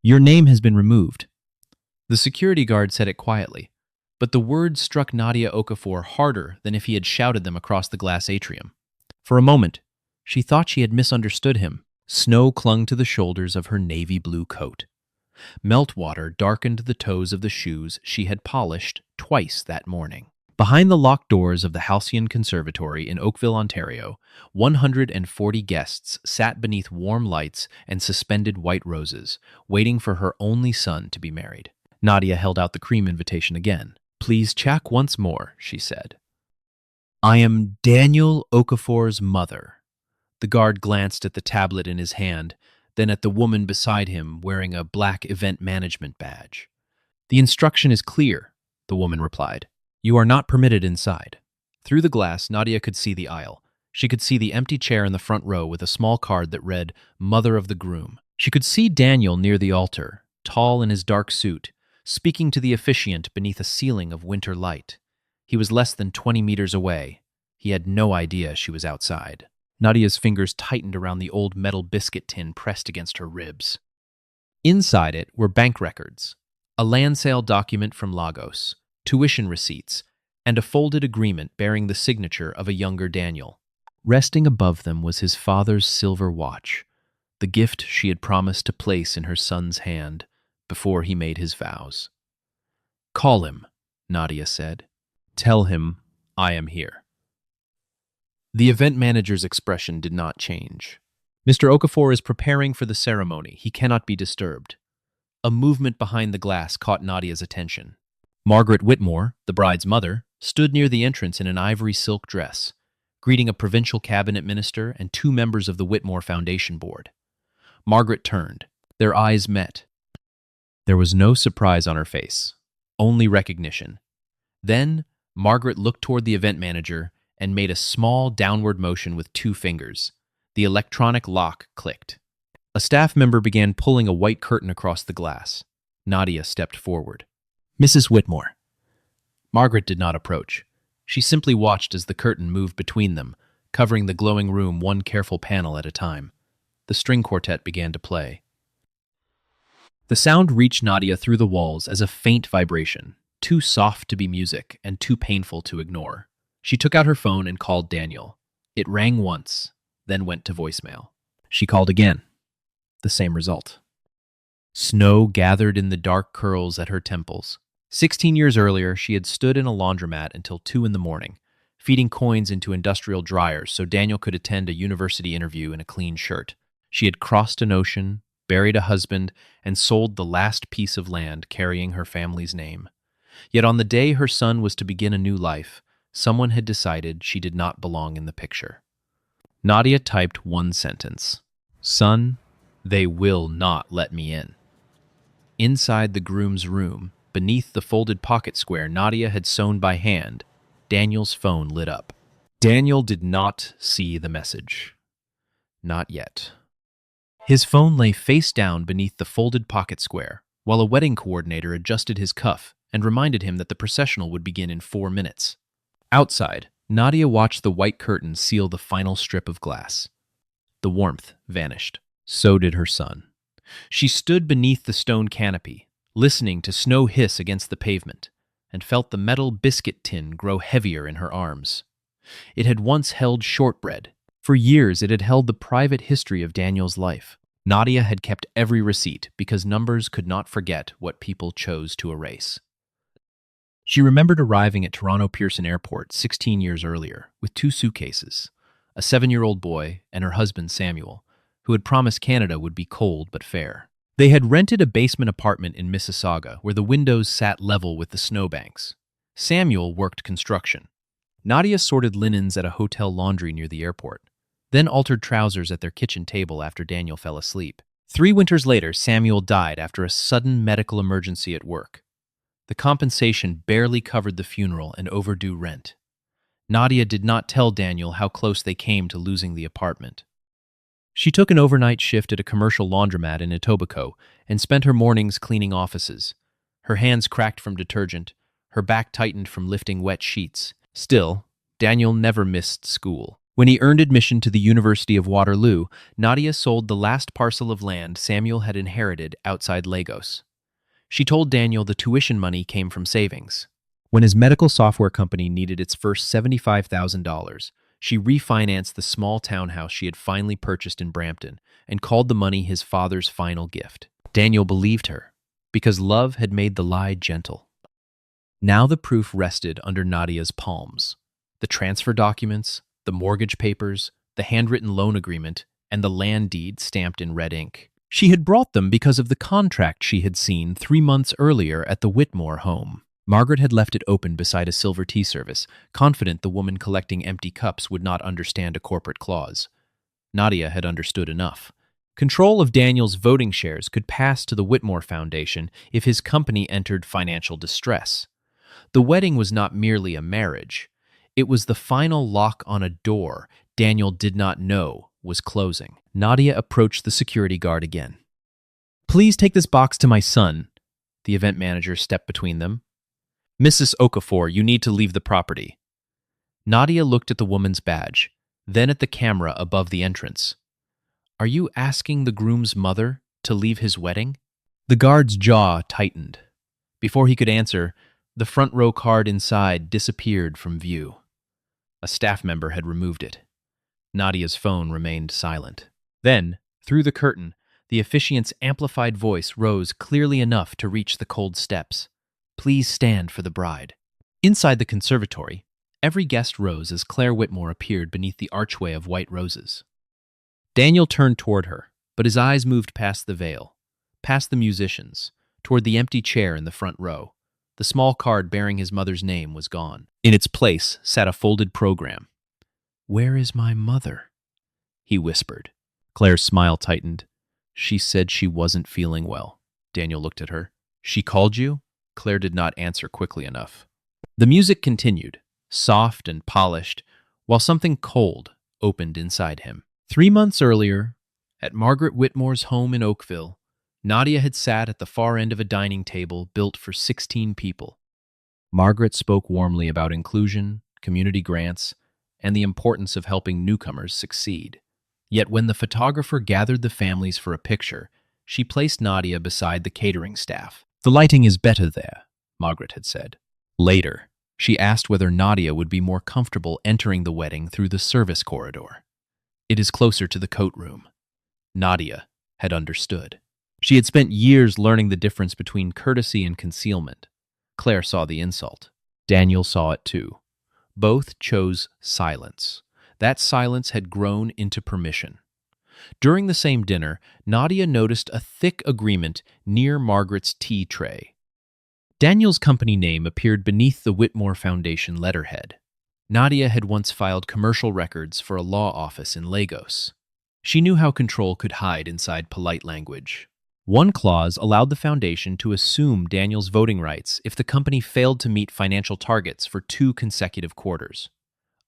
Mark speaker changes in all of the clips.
Speaker 1: Your name has been removed. The security guard said it quietly, but the words struck Nadia Okafor harder than if he had shouted them across the glass atrium. For a moment, she thought she had misunderstood him. Snow clung to the shoulders of her navy blue coat. Meltwater darkened the toes of the shoes she had polished twice that morning. Behind the locked doors of the Halcyon Conservatory in Oakville, Ontario, 140 guests sat beneath warm lights and suspended white roses, waiting for her only son to be married. Nadia held out the cream invitation again. "Please check once more," she said. "I am Daniel Okafor's mother." The guard glanced at the tablet in his hand, then at the woman beside him wearing a black event management badge. "The instruction is clear," the woman replied. "You are not permitted inside." Through the glass, Nadia could see the aisle. She could see the empty chair in the front row with a small card that read, "Mother of the Groom." She could see Daniel near the altar, tall in his dark suit, speaking to the officiant beneath a ceiling of winter light. He was less than 20 meters away. He had no idea she was outside. Nadia's fingers tightened around the old metal biscuit tin pressed against her ribs. Inside it were bank records, a land sale document from Lagos, tuition receipts, and a folded agreement bearing the signature of a younger Daniel. Resting above them was his father's silver watch, the gift she had promised to place in her son's hand before he made his vows. "Call him," Nadia said. "Tell him I am here." The event manager's expression did not change. "Mr. Okafor is preparing for the ceremony. He cannot be disturbed." A movement behind the glass caught Nadia's attention. Margaret Whitmore, the bride's mother, stood near the entrance in an ivory silk dress, greeting a provincial cabinet minister and 2 members of the Whitmore Foundation Board. Margaret turned. Their eyes met. There was no surprise on her face, only recognition. Then, Margaret looked toward the event manager and made a small downward motion with 2 fingers. The electronic lock clicked. A staff member began pulling a white curtain across the glass. Nadia stepped forward. "Mrs. Whitmore." Margaret did not approach. She simply watched as the curtain moved between them, covering the glowing room one careful panel at a time. The string quartet began to play. The sound reached Nadia through the walls as a faint vibration, too soft to be music and too painful to ignore. She took out her phone and called Daniel. It rang once, then went to voicemail. She called again. The same result. Snow gathered in the dark curls at her temples. 16 years earlier, she had stood in a laundromat until 2 in the morning, feeding coins into industrial dryers so Daniel could attend a university interview in a clean shirt. She had crossed an ocean, buried a husband, and sold the last piece of land carrying her family's name. Yet on the day her son was to begin a new life, someone had decided she did not belong in the picture. Nadia typed one sentence. "Son, they will not let me in." Inside the groom's room, beneath the folded pocket square Nadia had sewn by hand, Daniel's phone lit up. Daniel did not see the message. Not yet. His phone lay face down beneath the folded pocket square, while a wedding coordinator adjusted his cuff and reminded him that the processional would begin in 4 minutes. Outside, Nadia watched the white curtain seal the final strip of glass. The warmth vanished. So did her son. She stood beneath the stone canopy, listening to snow hiss against the pavement, and felt the metal biscuit tin grow heavier in her arms. It had once held shortbread. For years, it had held the private history of Daniel's life. Nadia had kept every receipt because numbers could not forget what people chose to erase. She remembered arriving at Toronto Pearson Airport 16 years earlier with 2 suitcases, a 7-year-old boy and her husband Samuel, who had promised Canada would be cold but fair. They had rented a basement apartment in Mississauga where the windows sat level with the snowbanks. Samuel worked construction. Nadia sorted linens at a hotel laundry near the airport, then altered trousers at their kitchen table after Daniel fell asleep. 3 winters later, Samuel died after a sudden medical emergency at work. The compensation barely covered the funeral and overdue rent. Nadia did not tell Daniel how close they came to losing the apartment. She took an overnight shift at a commercial laundromat in Etobicoke and spent her mornings cleaning offices. Her hands cracked from detergent, her back tightened from lifting wet sheets. Still, Daniel never missed school. When he earned admission to the University of Waterloo, Nadia sold the last parcel of land Samuel had inherited outside Lagos. She told Daniel the tuition money came from savings. When his medical software company needed its first $75,000, she refinanced the small townhouse she had finally purchased in Brampton and called the money his father's final gift. Daniel believed her, because love had made the lie gentle. Now the proof rested under Nadia's palms. The transfer documents, the mortgage papers, the handwritten loan agreement, and the land deed stamped in red ink. She had brought them because of the contract she had seen 3 months earlier at the Whitmore home. Margaret had left it open beside a silver tea service, confident the woman collecting empty cups would not understand a corporate clause. Nadia had understood enough. Control of Daniel's voting shares could pass to the Whitmore Foundation if his company entered financial distress. The wedding was not merely a marriage. It was the final lock on a door Daniel did not know was closing. Nadia approached the security guard again. "Please take this box to my son." The event manager stepped between them. "Mrs. Okafor, you need to leave the property." Nadia looked at the woman's badge, then at the camera above the entrance. "Are you asking the groom's mother to leave his wedding?" The guard's jaw tightened. Before he could answer, the front row card inside disappeared from view. A staff member had removed it. Nadia's phone remained silent. Then, through the curtain, the officiant's amplified voice rose clearly enough to reach the cold steps. "Please stand for the bride." Inside the conservatory, every guest rose as Claire Whitmore appeared beneath the archway of white roses. Daniel turned toward her, but his eyes moved past the veil, past the musicians, toward the empty chair in the front row. The small card bearing his mother's name was gone. In its place sat a folded program. "Where is my mother?" he whispered. Claire's smile tightened. "She said she wasn't feeling well." Daniel looked at her. "She called you?" Claire did not answer quickly enough. The music continued, soft and polished, while something cold opened inside him. 3 months earlier, at Margaret Whitmore's home in Oakville, Nadia had sat at the far end of a dining table built for 16 people. Margaret spoke warmly about inclusion, community grants, and the importance of helping newcomers succeed. Yet when the photographer gathered the families for a picture, she placed Nadia beside the catering staff. "The lighting is better there," Margaret had said. Later, she asked whether Nadia would be more comfortable entering the wedding through the service corridor. "It is closer to the coat room." Nadia had understood. She had spent years learning the difference between courtesy and concealment. Claire saw the insult. Daniel saw it too. Both chose silence. That silence had grown into permission. During the same dinner, Nadia noticed a thick agreement near Margaret's tea tray. Daniel's company name appeared beneath the Whitmore Foundation letterhead. Nadia had once filed commercial records for a law office in Lagos. She knew how control could hide inside polite language. One clause allowed the foundation to assume Daniel's voting rights if the company failed to meet financial targets for 2 consecutive quarters.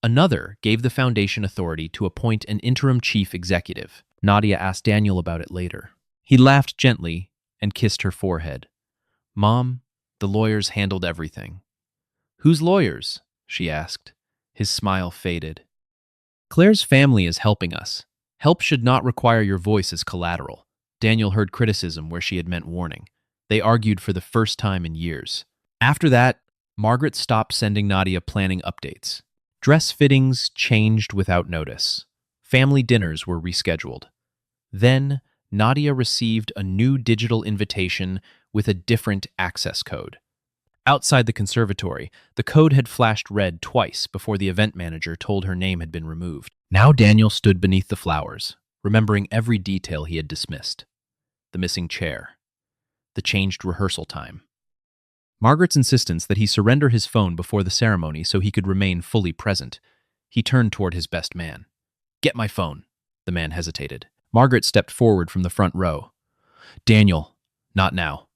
Speaker 1: Another gave the foundation authority to appoint an interim chief executive. Nadia asked Daniel about it later. He laughed gently and kissed her forehead. "Mom, the lawyers handled everything." "Whose lawyers?" she asked. His smile faded. "Claire's family is helping us. Help should not require your voice as collateral." Daniel heard criticism where she had meant warning. They argued for the first time in years. After that, Margaret stopped sending Nadia planning updates. Dress fittings changed without notice. Family dinners were rescheduled. Then, Nadia received a new digital invitation with a different access code. Outside the conservatory, the code had flashed red twice before the event manager told her name had been removed. Now Daniel stood beneath the flowers, remembering every detail he had dismissed. The missing chair. The changed rehearsal time. Margaret's insistence that he surrender his phone before the ceremony so he could remain fully present. He turned toward his best man. "Get my phone." The man hesitated. Margaret stepped forward from the front row. "Daniel, not now."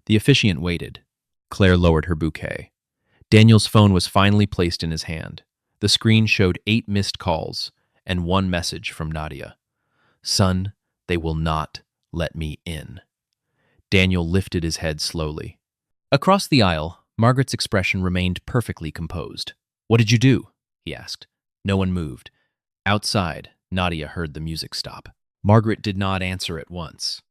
Speaker 1: The officiant waited. Claire lowered her bouquet. Daniel's phone was finally placed in his hand. The screen showed 8 missed calls and 1 message from Nadia. "Son, they will not let me in." Daniel lifted his head slowly. Across the aisle, Margaret's expression remained perfectly composed. "What did you do?" he asked. No one moved. Outside, Nadia heard the music stop. Margaret did not answer at once.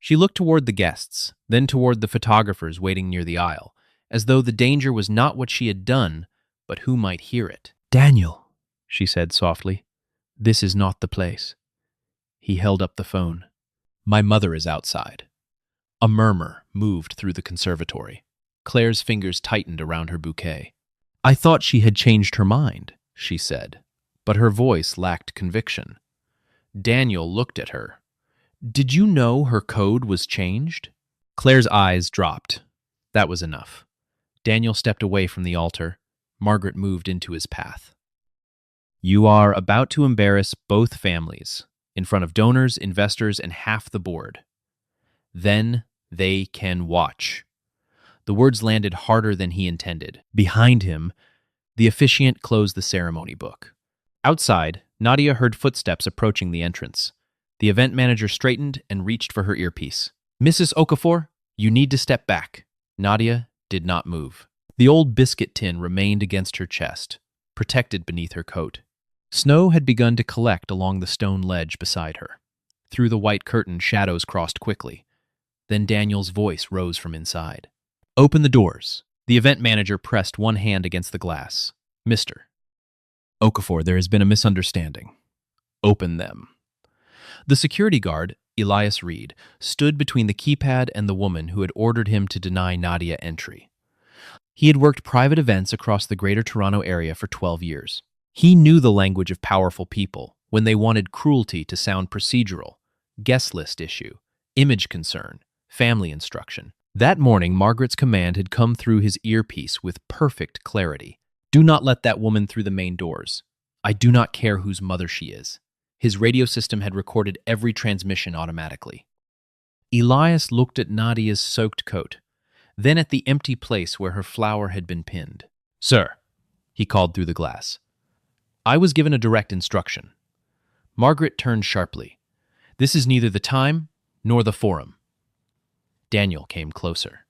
Speaker 1: She looked toward the guests, then toward the photographers waiting near the aisle, as though the danger was not what she had done, but who might hear it. "Daniel," she said softly, "this is not the place." He held up the phone. "My mother is outside." A murmur moved through the conservatory. Claire's fingers tightened around her bouquet. "I thought she had changed her mind," she said, but her voice lacked conviction. Daniel looked at her. "Did you know her code was changed?" Claire's eyes dropped. That was enough. Daniel stepped away from the altar. Margaret moved into his path. "You are about to embarrass both families in front of donors, investors, and half the board. Then they can watch." The words landed harder than he intended. Behind him, the officiant closed the ceremony book. Outside, Nadia heard footsteps approaching the entrance. The event manager straightened and reached for her earpiece. "Mrs. Okafor, you need to step back." Nadia did not move. The old biscuit tin remained against her chest, protected beneath her coat. Snow had begun to collect along the stone ledge beside her. Through the white curtain, shadows crossed quickly. Then Daniel's voice rose from inside. "Open the doors." The event manager pressed one hand against the glass. "Mr. Okafor, there has been a misunderstanding. Open them." The security guard, Elias Reed, stood between the keypad and the woman who had ordered him to deny Nadia entry. He had worked private events across the Greater Toronto area for 12 years. He knew the language of powerful people when they wanted cruelty to sound procedural, guest list issue, image concern, family instruction. That morning, Margaret's command had come through his earpiece with perfect clarity. "Do not let that woman through the main doors. I do not care whose mother she is." His radio system had recorded every transmission automatically. Elias looked at Nadia's soaked coat, then at the empty place where her flower had been pinned. "Sir," he called through the glass, "I was given a direct instruction." Margaret turned sharply. "This is neither the time nor the forum." Daniel came closer.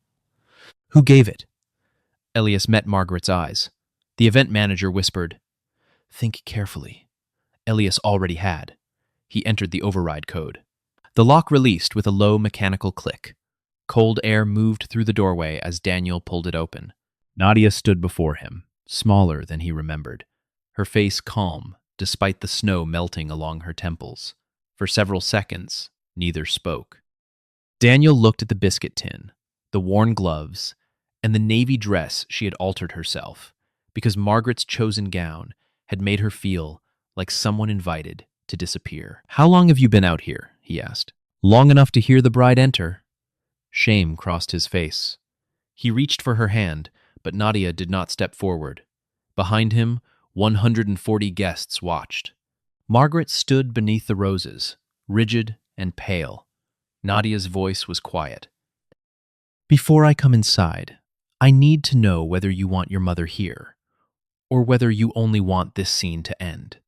Speaker 1: "Who gave it?" Elias met Margaret's eyes. The event manager whispered, "Think carefully." Elias already had. He entered the override code. The lock released with a low mechanical click. Cold air moved through the doorway as Daniel pulled it open. Nadia stood before him, smaller than he remembered, her face calm despite the snow melting along her temples. For several seconds, neither spoke. Daniel looked at the biscuit tin, the worn gloves, and the navy dress she had altered herself, because Margaret's chosen gown had made her feel like someone invited to disappear. "How long have you been out here?" he asked. "Long enough to hear the bride enter." Shame crossed his face. He reached for her hand, but Nadia did not step forward. Behind him, 140 guests watched. Margaret stood beneath the roses, rigid and pale. Nadia's voice was quiet. "Before I come inside, I need to know whether you want your mother here, or whether you only want this scene to end."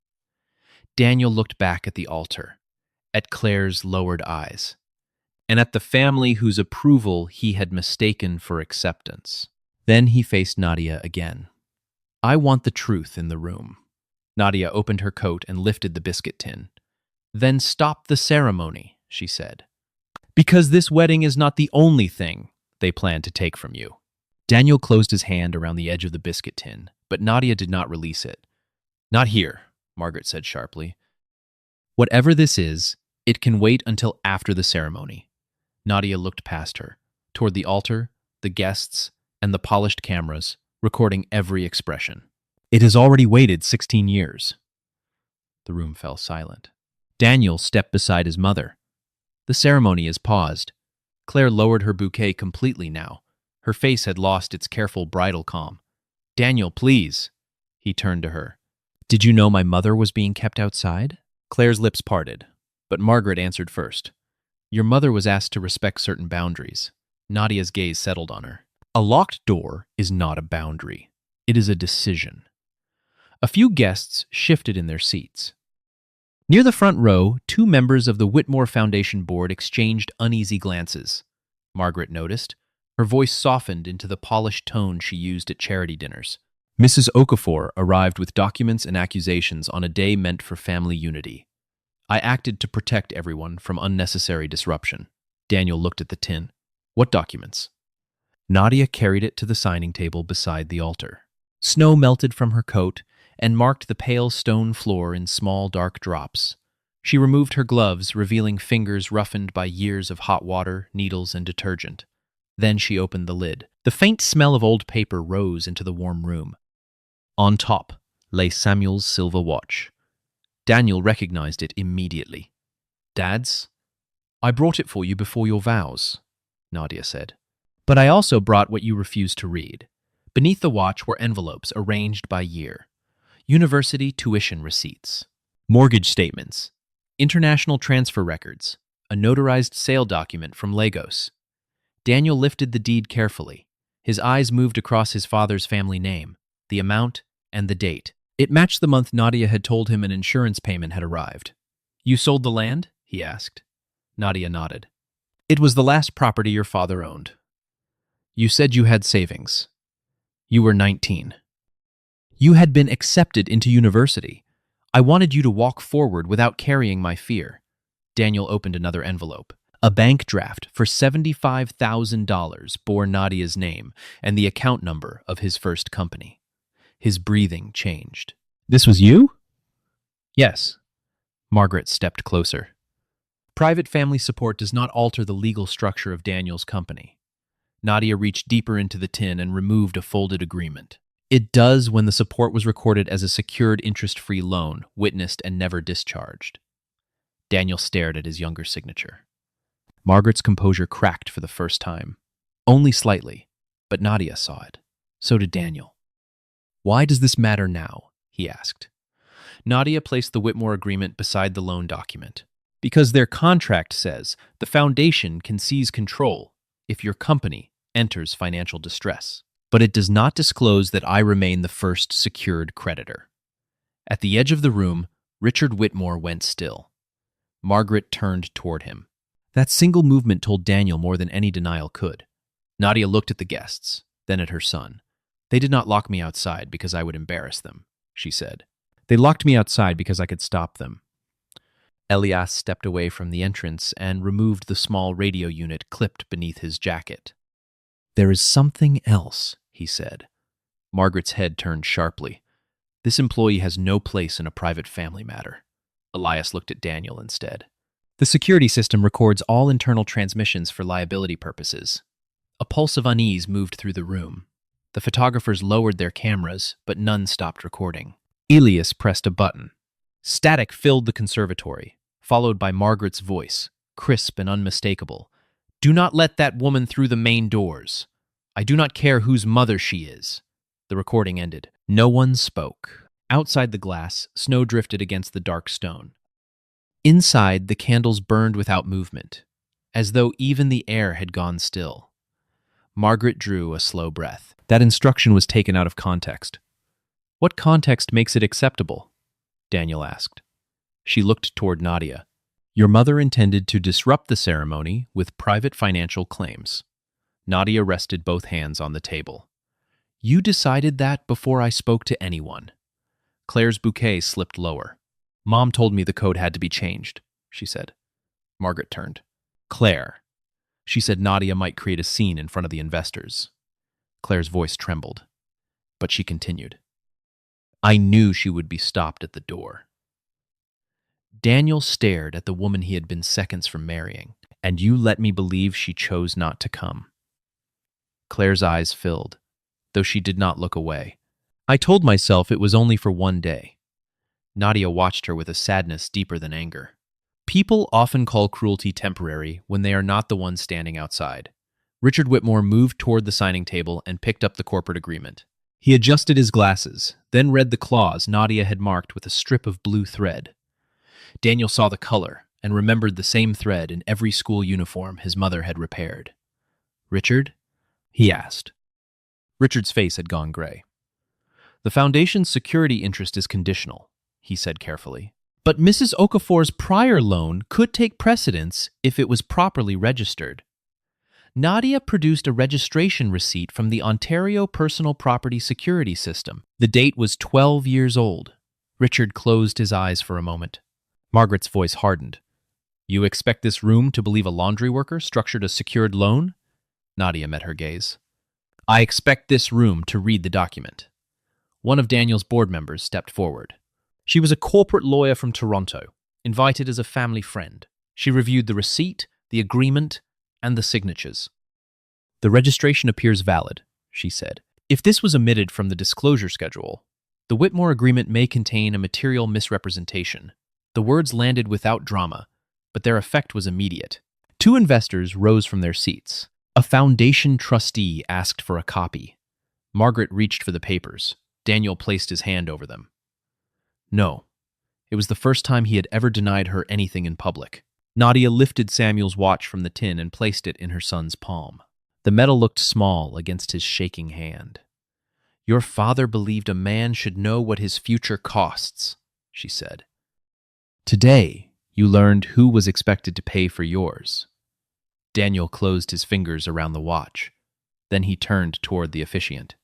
Speaker 1: Daniel looked back at the altar, at Claire's lowered eyes, and at the family whose approval he had mistaken for acceptance. Then he faced Nadia again. "I want the truth in the room." Nadia opened her coat and lifted the biscuit tin. "Then stop the ceremony," she said. "Because this wedding is not the only thing they plan to take from you." Daniel closed his hand around the edge of the biscuit tin, but Nadia did not release it. "Not here," Margaret said sharply. "Whatever this is, it can wait until after the ceremony." Nadia looked past her, toward the altar, the guests, and the polished cameras, recording every expression. "It has already waited 16 years. The room fell silent. Daniel stepped beside his mother. The ceremony is paused. Claire lowered her bouquet completely now. Her face had lost its careful bridal calm. "Daniel, please." He turned to her. "Did you know my mother was being kept outside?" Claire's lips parted, but Margaret answered first. "Your mother was asked to respect certain boundaries." Nadia's gaze settled on her. "A locked door is not a boundary. It is a decision." A few guests shifted in their seats. Near the front row, two members of the Whitmore Foundation board exchanged uneasy glances. Margaret noticed. Her voice softened into the polished tone she used at charity dinners. Mrs. Okafor arrived with documents and accusations on a day meant for family unity. I acted to protect everyone from unnecessary disruption. Daniel looked at the tin. What documents? Nadia carried it to the signing table beside the altar. Snow melted from her coat and marked the pale stone floor in small dark drops. She removed her gloves, revealing fingers roughened by years of hot water, needles, and detergent. Then she opened the lid. The faint smell of old paper rose into the warm room. On top lay Samuel's silver watch. Daniel recognized it immediately. Dad's? I brought it for you before your vows, Nadia said. But I also brought what you refused to read. Beneath the watch were envelopes arranged by year. University tuition receipts, mortgage statements, international transfer records, a notarized sale document from Lagos. Daniel lifted the deed carefully. His eyes moved across his father's family name, the amount, and the date. It matched the month Nadia had told him an insurance payment had arrived. You sold the land? He asked. Nadia nodded. It was the last property your father owned. You said you had savings. You were 19. You had been accepted into university. I wanted you to walk forward without carrying my fear. Daniel opened another envelope. A bank draft for $75,000 bore Nadia's name and the account number of his first company. His breathing changed. This was you? Yes. Margaret stepped closer. Private family support does not alter the legal structure of Daniel's company. Nadia reached deeper into the tin and removed a folded agreement. It does when the support was recorded as a secured interest-free loan, witnessed and never discharged. Daniel stared at his younger signature. Margaret's composure cracked for the first time. Only slightly, but Nadia saw it. So did Daniel. Why does this matter now? He asked. Nadia placed the Whitmore agreement beside the loan document. Because their contract says the foundation can seize control if your company enters financial distress. But it does not disclose that I remain the first secured creditor. At the edge of the room, Richard Whitmore went still. Margaret turned toward him. That single movement told Daniel more than any denial could. Nadia looked at the guests, then at her son. They did not lock me outside because I would embarrass them, she said. They locked me outside because I could stop them. Elias stepped away from the entrance and removed the small radio unit clipped beneath his jacket. There is something else, he said. Margaret's head turned sharply. This employee has no place in a private family matter. Elias looked at Daniel instead. The security system records all internal transmissions for liability purposes. A pulse of unease moved through the room. The photographers lowered their cameras, but none stopped recording. Elias pressed a button. Static filled the conservatory, followed by Margaret's voice, crisp and unmistakable. Do not let that woman through the main doors. I do not care whose mother she is. The recording ended. No one spoke. Outside the glass, snow drifted against the dark stone. Inside, the candles burned without movement, as though even the air had gone still. Margaret drew a slow breath. That instruction was taken out of context. What context makes it acceptable? Daniel asked. She looked toward Nadia. Your mother intended to disrupt the ceremony with private financial claims. Nadia rested both hands on the table. You decided that before I spoke to anyone. Claire's bouquet slipped lower. Mom told me the code had to be changed, she said. Margaret turned. Claire. She said Nadia might create a scene in front of the investors. Claire's voice trembled, but she continued. I knew she would be stopped at the door. Daniel stared at the woman he had been seconds from marrying. And you let me believe she chose not to come. Claire's eyes filled, though she did not look away. I told myself it was only for one day. Nadia watched her with a sadness deeper than anger. People often call cruelty temporary when they are not the ones standing outside. Richard Whitmore moved toward the signing table and picked up the corporate agreement. He adjusted his glasses, then read the clause Nadia had marked with a strip of blue thread. Daniel saw the color and remembered the same thread in every school uniform his mother had repaired. Richard? He asked. Richard's face had gone gray. The foundation's security interest is conditional, he said carefully. But Mrs. Okafor's prior loan could take precedence if it was properly registered. Nadia produced a registration receipt from the Ontario Personal Property Security System. The date was 12 years old. Richard closed his eyes for a moment. Margaret's voice hardened. You expect this room to believe a laundry worker structured a secured loan? Nadia met her gaze. I expect this room to read the document. One of Daniel's board members stepped forward. She was a corporate lawyer from Toronto, invited as a family friend. She reviewed the receipt, the agreement, and the signatures. The registration appears valid, she said. If this was omitted from the disclosure schedule, the Whitmore agreement may contain a material misrepresentation. The words landed without drama, but their effect was immediate. Two investors rose from their seats. A foundation trustee asked for a copy. Margaret reached for the papers. Daniel placed his hand over them. No. It was the first time he had ever denied her anything in public. Nadia lifted Samuel's watch from the tin and placed it in her son's palm. The metal looked small against his shaking hand. Your father believed a man should know what his future costs, she said. Today, you learned who was expected to pay for yours. Daniel closed his fingers around the watch. Then he turned toward the officiant.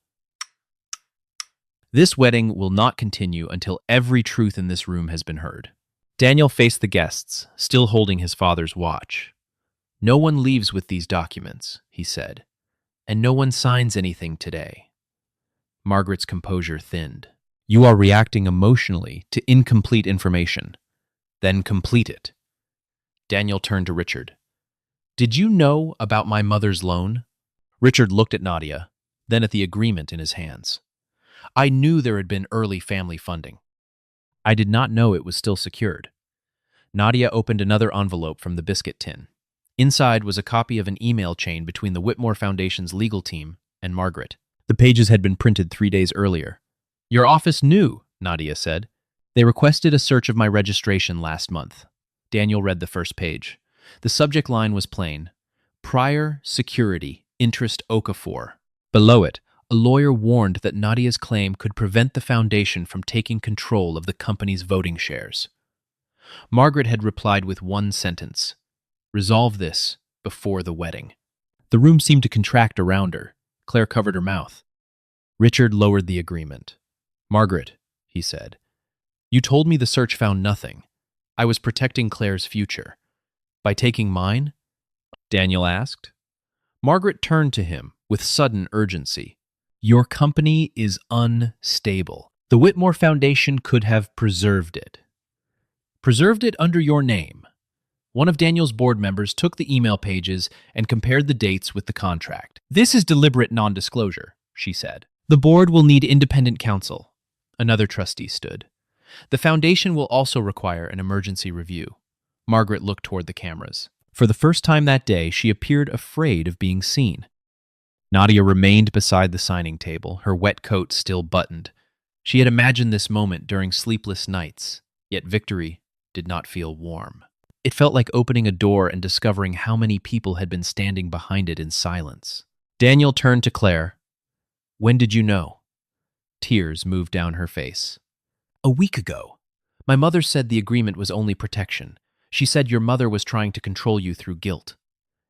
Speaker 1: This wedding will not continue until every truth in this room has been heard. Daniel faced the guests, still holding his father's watch. No one leaves with these documents, he said, and no one signs anything today. Margaret's composure thinned. You are reacting emotionally to incomplete information. Then complete it. Daniel turned to Richard. Did you know about my mother's loan? Richard looked at Nadia, then at the agreement in his hands. I knew there had been early family funding. I did not know it was still secured. Nadia opened another envelope from the biscuit tin. Inside was a copy of an email chain between the Whitmore Foundation's legal team and Margaret. The pages had been printed 3 days earlier. Your office knew, Nadia said. They requested a search of my registration last month. Daniel read the first page. The subject line was plain. Prior security, interest Okafor. Below it, a lawyer warned that Nadia's claim could prevent the foundation from taking control of the company's voting shares. Margaret had replied with one sentence. Resolve this before the wedding. The room seemed to contract around her. Claire covered her mouth. Richard lowered the agreement. Margaret, he said, you told me the search found nothing. I was protecting Claire's future. By taking mine? Daniel asked. Margaret turned to him with sudden urgency. Your company is unstable. The Whitmore Foundation could have preserved it. Preserved it under your name. One of Daniel's board members took the email pages and compared the dates with the contract. This is deliberate non-disclosure, she said. The board will need independent counsel. Another trustee stood. The foundation will also require an emergency review. Margaret looked toward the cameras. For the first time that day, she appeared afraid of being seen. Nadia remained beside the signing table, her wet coat still buttoned. She had imagined this moment during sleepless nights, yet victory did not feel warm. It felt like opening a door and discovering how many people had been standing behind it in silence. Daniel turned to Claire. When did you know? Tears moved down her face. A week ago. My mother said the agreement was only protection. She said your mother was trying to control you through guilt.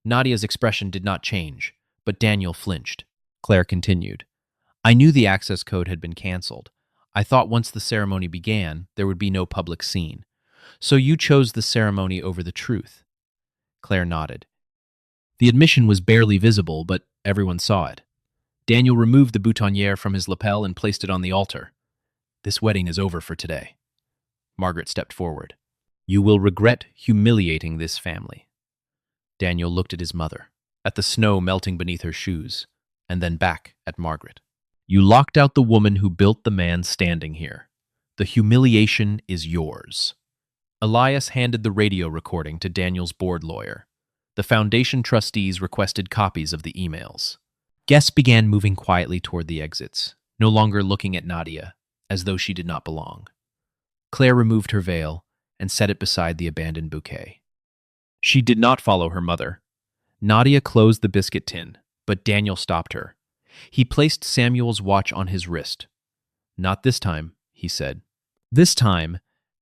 Speaker 1: Nadia's expression did not change, but Daniel flinched. Claire continued. I knew the access code had been canceled. I thought once the ceremony began, there would be no public scene. So you chose the ceremony over the truth. Claire nodded. The admission was barely visible, but everyone saw it. Daniel removed the boutonniere from his lapel and placed it on the altar. This wedding is over for today. Margaret stepped forward. You will regret humiliating this family. Daniel looked at his mother, at the snow melting beneath her shoes, and then back at Margaret. You locked out the woman who built the man standing here. The humiliation is yours. Elias handed the radio recording to Daniel's board lawyer. The foundation trustees requested copies of the emails. Guests began moving quietly toward the exits, no longer looking at Nadia, as though she did not belong. Claire removed her veil and set it beside the abandoned bouquet. She did not follow her mother. Nadia closed the biscuit tin, but Daniel stopped her. He placed Samuel's watch on his wrist. Not this time, he said. This time,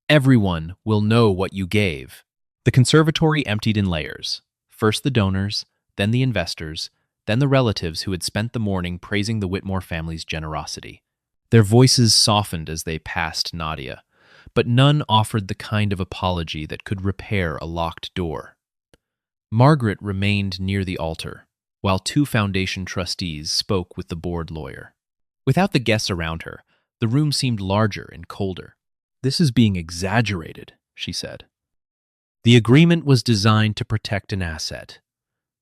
Speaker 1: everyone will know what you gave. The conservatory emptied in layers. First the donors, then the investors, then the relatives who had spent the morning praising the Whitmore family's generosity. Their voices softened as they passed Nadia, but none offered the kind of apology that could repair a locked door. Margaret remained near the altar, while two foundation trustees spoke with the board lawyer. Without the guests around her, the room seemed larger and colder. "This is being exaggerated," she said. The agreement was designed to protect an asset.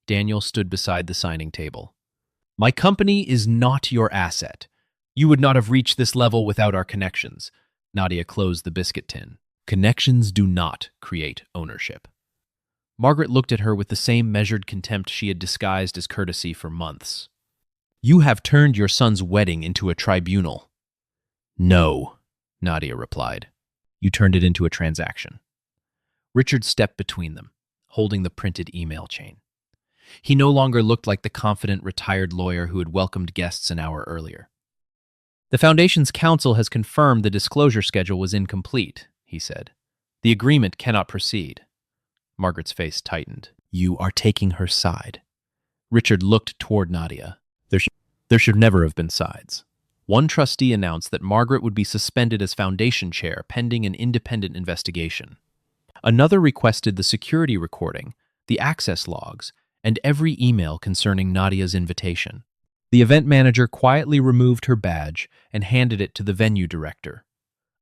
Speaker 1: Daniel stood beside the signing table. "My company is not your asset. You would not have reached this level without our connections." Nadia closed the biscuit tin. "Connections do not create ownership." Margaret looked at her with the same measured contempt she had disguised as courtesy for months. "You have turned your son's wedding into a tribunal." "No," Nadia replied. "You turned it into a transaction." Richard stepped between them, holding the printed email chain. He no longer looked like the confident retired lawyer who had welcomed guests an hour earlier. "The Foundation's counsel has confirmed the disclosure schedule was incomplete," he said. "The agreement cannot proceed." Margaret's face tightened. "You are taking her side." Richard looked toward Nadia. There should never have been sides. One trustee announced that Margaret would be suspended as foundation chair pending an independent investigation. Another requested the security recording, the access logs, and every email concerning Nadia's invitation. The event manager quietly removed her badge and handed it to the venue director.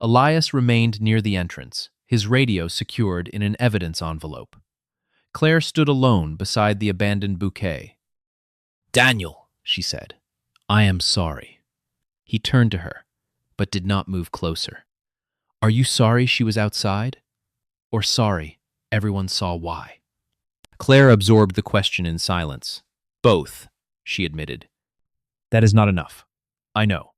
Speaker 1: Elias remained near the entrance, his radio secured in an evidence envelope. Claire stood alone beside the abandoned bouquet. "Daniel," she said, "I am sorry." He turned to her, but did not move closer. "Are you sorry she was outside? Or sorry everyone saw why?" Claire absorbed the question in silence. "Both," she admitted. "That is not enough. I know."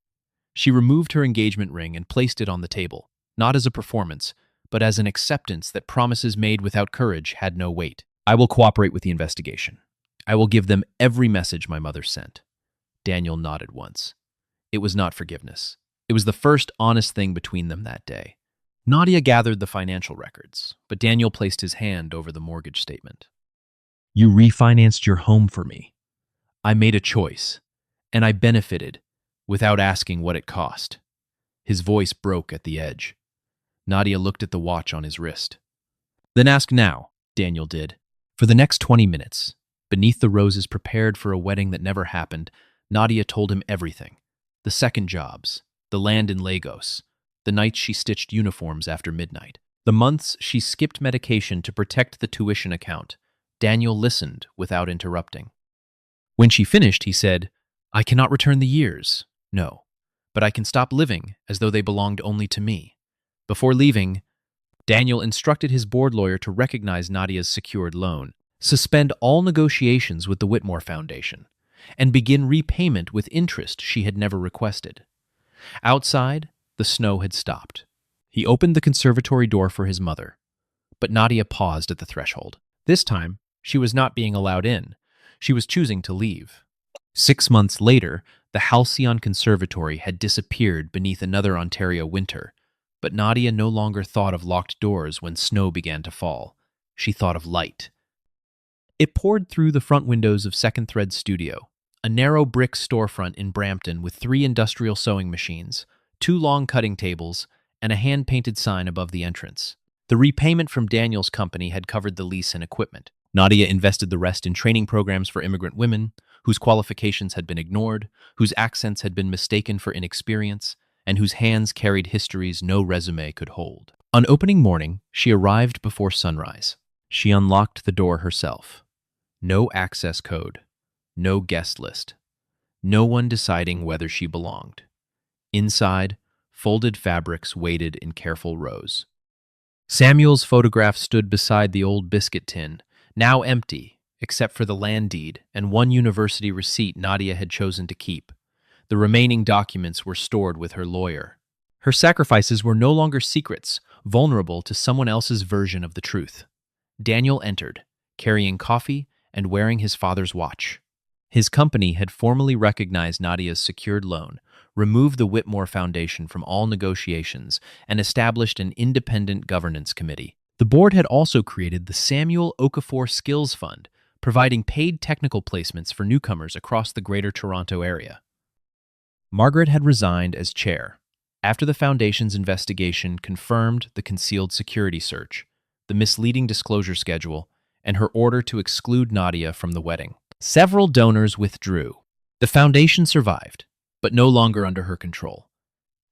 Speaker 1: She removed her engagement ring and placed it on the table, not as a performance, but as an acceptance that promises made without courage had no weight. "I will cooperate with the investigation. I will give them every message my mother sent." Daniel nodded once. It was not forgiveness. It was the first honest thing between them that day. Nadia gathered the financial records, but Daniel placed his hand over the mortgage statement. "You refinanced your home for me. I made a choice, and I benefited without asking what it cost." His voice broke at the edge. Nadia looked at the watch on his wrist. "Then ask now," Daniel did. For the next 20 minutes, beneath the roses prepared for a wedding that never happened, Nadia told him everything. The second jobs, the land in Lagos, the nights she stitched uniforms after midnight, the months she skipped medication to protect the tuition account. Daniel listened without interrupting. When she finished, he said, "I cannot return the years, no, but I can stop living as though they belonged only to me." Before leaving, Daniel instructed his board lawyer to recognize Nadia's secured loan, suspend all negotiations with the Whitmore Foundation, and begin repayment with interest she had never requested. Outside, the snow had stopped. He opened the conservatory door for his mother, but Nadia paused at the threshold. This time, she was not being allowed in. She was choosing to leave. 6 months later, the Halcyon Conservatory had disappeared beneath another Ontario winter, but Nadia no longer thought of locked doors when snow began to fall. She thought of light. It poured through the front windows of Second Thread Studio, a narrow brick storefront in Brampton with 3 industrial sewing machines, 2 long cutting tables, and a hand-painted sign above the entrance. The repayment from Daniel's company had covered the lease and equipment. Nadia invested the rest in training programs for immigrant women, whose qualifications had been ignored, whose accents had been mistaken for inexperience, and whose hands carried histories no resume could hold. On opening morning, she arrived before sunrise. She unlocked the door herself. No access code, no guest list, no one deciding whether she belonged. Inside, folded fabrics waited in careful rows. Samuel's photograph stood beside the old biscuit tin, now empty, except for the land deed and one university receipt Nadia had chosen to keep. The remaining documents were stored with her lawyer. Her sacrifices were no longer secrets, vulnerable to someone else's version of the truth. Daniel entered, carrying coffee and wearing his father's watch. His company had formally recognized Nadia's secured loan, removed the Whitmore Foundation from all negotiations, and established an independent governance committee. The board had also created the Samuel Okafor Skills Fund, providing paid technical placements for newcomers across the Greater Toronto area. Margaret had resigned as chair after the Foundation's investigation confirmed the concealed security search, the misleading disclosure schedule, and her order to exclude Nadia from the wedding. Several donors withdrew. The Foundation survived, but no longer under her control.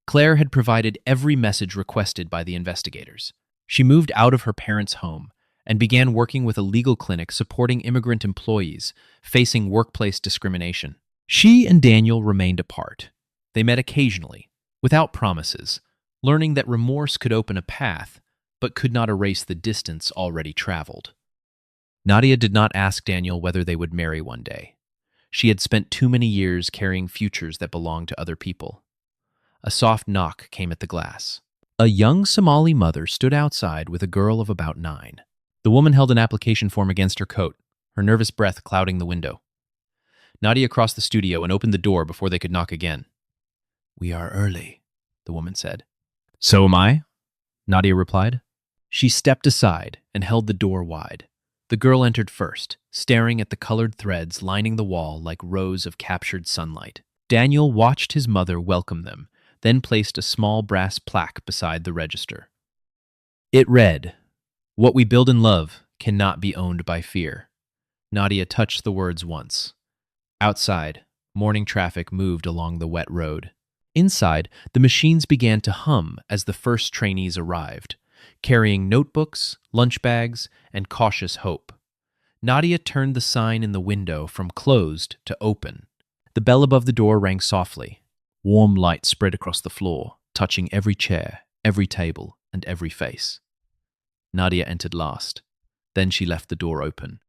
Speaker 1: Claire had provided every message requested by the investigators. She moved out of her parents' home and began working with a legal clinic supporting immigrant employees facing workplace discrimination. She and Daniel remained apart. They met occasionally, without promises, learning that remorse could open a path, but could not erase the distance already traveled. Nadia did not ask Daniel whether they would marry one day. She had spent too many years carrying futures that belonged to other people. A soft knock came at the glass. A young Somali mother stood outside with a girl of about 9. The woman held an application form against her coat, her nervous breath clouding the window. Nadia crossed the studio and opened the door before they could knock again. "We are early," the woman said. "So am I," Nadia replied. She stepped aside and held the door wide. The girl entered first, staring at the colored threads lining the wall like rows of captured sunlight. Daniel watched his mother welcome them, then placed a small brass plaque beside the register. It read, "What we build in love cannot be owned by fear." Nadia touched the words once. Outside, morning traffic moved along the wet road. Inside, the machines began to hum as the first trainees arrived, carrying notebooks, lunch bags, and cautious hope. Nadia turned the sign in the window from closed to open. The bell above the door rang softly. Warm light spread across the floor, touching every chair, every table, and every face. Nadia entered last. Then she left the door open.